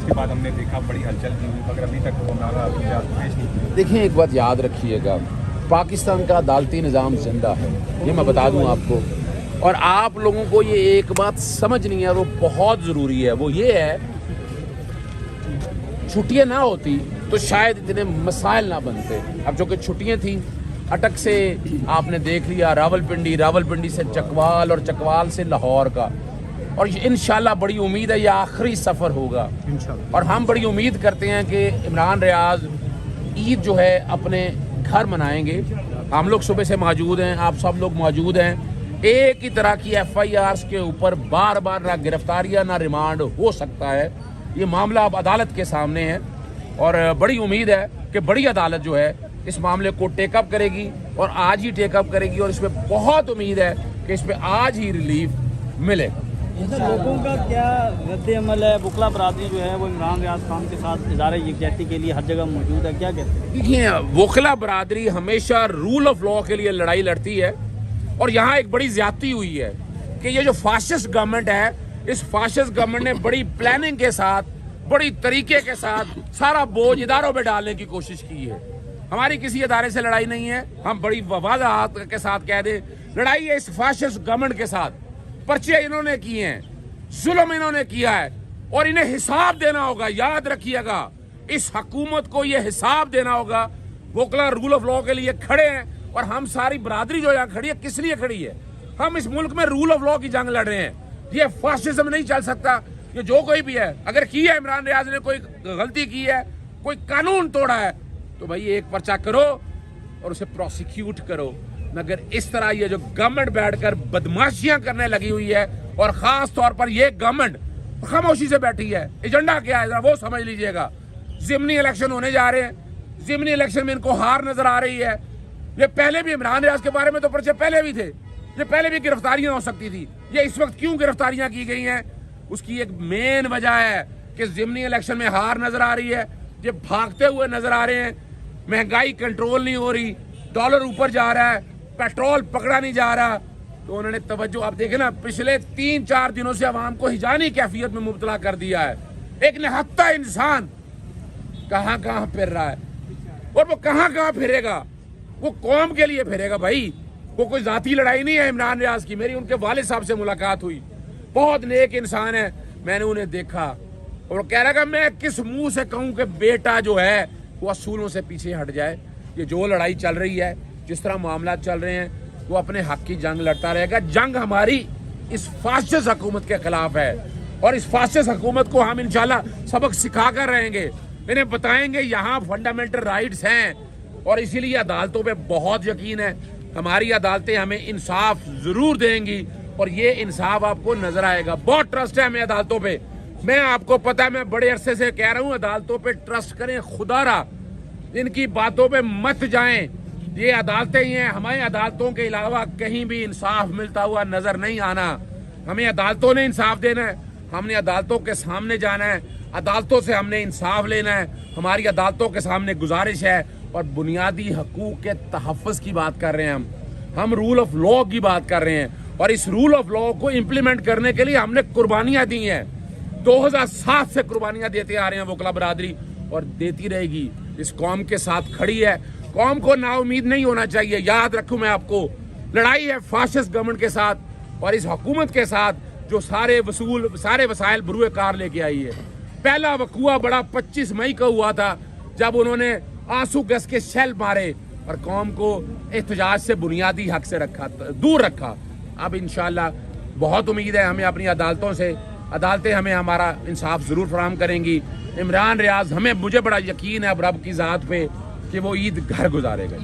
उसके बाद हमने देखा बड़ी हलचल की हुई, मगर अभी तक वो नारा पेश नहीं। देखिए एक बात याद रखिएगा, पाकिस्तान का अदालती निज़ाम जिंदा है, ये मैं बता दूं आपको। और आप लोगों को ये एक बात समझनी है, वो बहुत ज़रूरी है, वो ये है छुट्टियां ना होती तो शायद इतने मसाइल ना बनते। अब जो कि छुट्टियां थी, अटक से आपने देख लिया रावलपिंडी से चकवाल और चकवाल से लाहौर का, और इंशाल्लाह बड़ी उम्मीद है ये आखिरी सफ़र होगा इंशाल्लाह। और हम बड़ी उम्मीद करते हैं कि इमरान रियाज ईद जो है अपने घर मनाएंगे। हम लोग सुबह से मौजूद हैं, आप सब लोग मौजूद हैं। एक ही तरह की FIRs के ऊपर बार बार ना गिरफ्तारियां ना रिमांड हो सकता है। ये मामला अब अदालत के सामने है और बड़ी उम्मीद है कि बड़ी अदालत जो है इस मामले को टेकअप करेगी और आज ही टेकअप करेगी, और इसमें बहुत उम्मीद है कि इसमें आज ही रिलीफ मिलेगा। लोगों का क्या रद्द अमल है? वकला बरादरी जो है वो इमरान रियाज खान के साथ इज़हार यकजहती के लिए हर जगह मौजूद है, क्या कहते हैं? देखिए, वकला बरादरी हमेशा रूल ऑफ लॉ के लिए लड़ाई लड़ती है, और यहाँ एक बड़ी ज्यादती हुई है कि ये जो फाशिस्ट गवर्नमेंट है, इस फाशिस्ट गवर्नमेंट ने बड़ी प्लानिंग के साथ, बड़ी तरीके के साथ सारा बोझ इदारों पे डालने की कोशिश की है। हमारी किसी इदारे से लड़ाई नहीं है, हम बड़ी वजाहत के साथ कह दें, लड़ाई है इस फाशिस्ट गवर्नमेंट के साथ। पर्चे इन्होंने किए हैं, जुल्म इन्होंने किया है, और इन्हें हिसाब देना होगा। याद रखिएगा, इस हुकूमत को ये हिसाब देना होगा। वकला रूल ऑफ लॉ के लिए खड़े हैं, और हम सारी बरादरी जो यहाँ खड़ी है किस लिए खड़ी है? हम इस मुल्क में रूल ऑफ लॉ की जंग लड़ रहे हैं। ये फाशिज्म नहीं चल सकता। ये जो कोई भी है, अगर की है इमरान रियाज ने कोई गलती की है, कोई कानून तोड़ा है, तो भाई एक पर्चा करो और उसे प्रोसिक्यूट करो। मगर इस तरह ये जो गवर्नमेंट बैठकर बदमाशियां करने लगी हुई है, और खास तौर पर ये गवर्नमेंट खामोशी से बैठी है, एजेंडा क्या है वो समझ लीजिएगा। ज़िमनी इलेक्शन होने जा रहे हैं, ज़िमनी इलेक्शन में इनको हार नजर आ रही है। ये पहले भी इमरान रियाज के बारे में तो पर्चे पहले भी थे, ये पहले भी गिरफ्तारियां हो सकती थी। ये इस वक्त क्यों गिरफ्तारियां की गई हैं? उसकी एक मेन वजह है कि ज़िमनी इलेक्शन में हार नजर आ रही है, ये भागते हुए नजर आ रहे हैं, महंगाई कंट्रोल नहीं हो रही, डॉलर ऊपर जा रहा है, पेट्रोल पकड़ा नहीं जा रहा। तो उन्होंने तवज्जो, आप देखें ना, पिछले 3-4 दिनों से अवाम को हिजानी कैफियत में मुब्तला कर दिया है। एक निहत्ता इंसान कहाँ कहाँ फिर रहा है, और वो कहाँ कहाँ फिरेगा, वो कौम के लिए फिरेगा भाई। वो कोई जाती लड़ाई नहीं है इमरान रियाज की। मेरी उनके वालिद साहब से मुलाकात हुई, बहुत नेक इंसान है, मैंने उन्हें देखा, और वो कह रहा कि मैं किस मुंह से कहूँ कि बेटा जो है वो असूलों से पीछे हट जाए। ये जो लड़ाई चल रही है, जिस तरह मामला चल रहे हैं, वो अपने हक की जंग लड़ता रहेगा। जंग हमारी इस फाशिस्ट हुकूमत के खिलाफ है, और इस फाशिस्ट हुकूमत को हम इंशाल्लाह सबक सिखा कर रहेंगे। इन्हें बताएंगे यहाँ फंडामेंटल राइट्स हैं, और इसीलिए अदालतों पे बहुत यकीन है। हमारी अदालतें हमें इंसाफ जरूर देंगी, और ये इंसाफ आपको नजर आएगा। बहुत ट्रस्ट है हमें अदालतों पे। मैं, आपको पता है, मैं बड़े अरसे से कह रहा हूँ, अदालतों पे ट्रस्ट करें, खुदारा इनकी बातों पे मत जाएं। ये अदालतें ही हैं, हमें अदालतों के अलावा कहीं भी इंसाफ मिलता हुआ नजर नहीं आना। हमें अदालतों ने इंसाफ देना है, हमने अदालतों के सामने जाना है, अदालतों से हमने इंसाफ लेना है। हमारी अदालतों के सामने गुजारिश है, और बुनियादी हकूक के तहफ़्फ़ुज़ की बात कर रहे हैं हम रूल ऑफ लॉ की बात कर रहे हैं, और इस रूल ऑफ लॉ को इम्प्लीमेंट करने के लिए हमने कुर्बानियां दी हैं। 2007 से कुर्बानियां देते आ रहे हैं वकला बरादरी, और देती रहेगी। इस कौम के साथ खड़ी है, कौम को नाउमीद नहीं होना चाहिए। याद रखूं मैं आपको, लड़ाई है फाशिस्ट गवर्नमेंट के साथ, और इस हुकूमत के साथ जो सारे वसाइल बरूए कार लेके आई है। पहला वकूआ बड़ा 25 मई को हुआ था, जब उन्होंने आंसू गैस के शेल मारे और कौम को एहतजाज से बुनियादी हक से दूर रखा। अब इंशाल्लाह बहुत उम्मीद है हमें अपनी अदालतों से, अदालतें हमें हमारा इंसाफ जरूर फराहम करेंगी। इमरान रियाज, मुझे बड़ा यकीन है अब रब की ज़ात पे कि वो ईद घर गुजारेगा।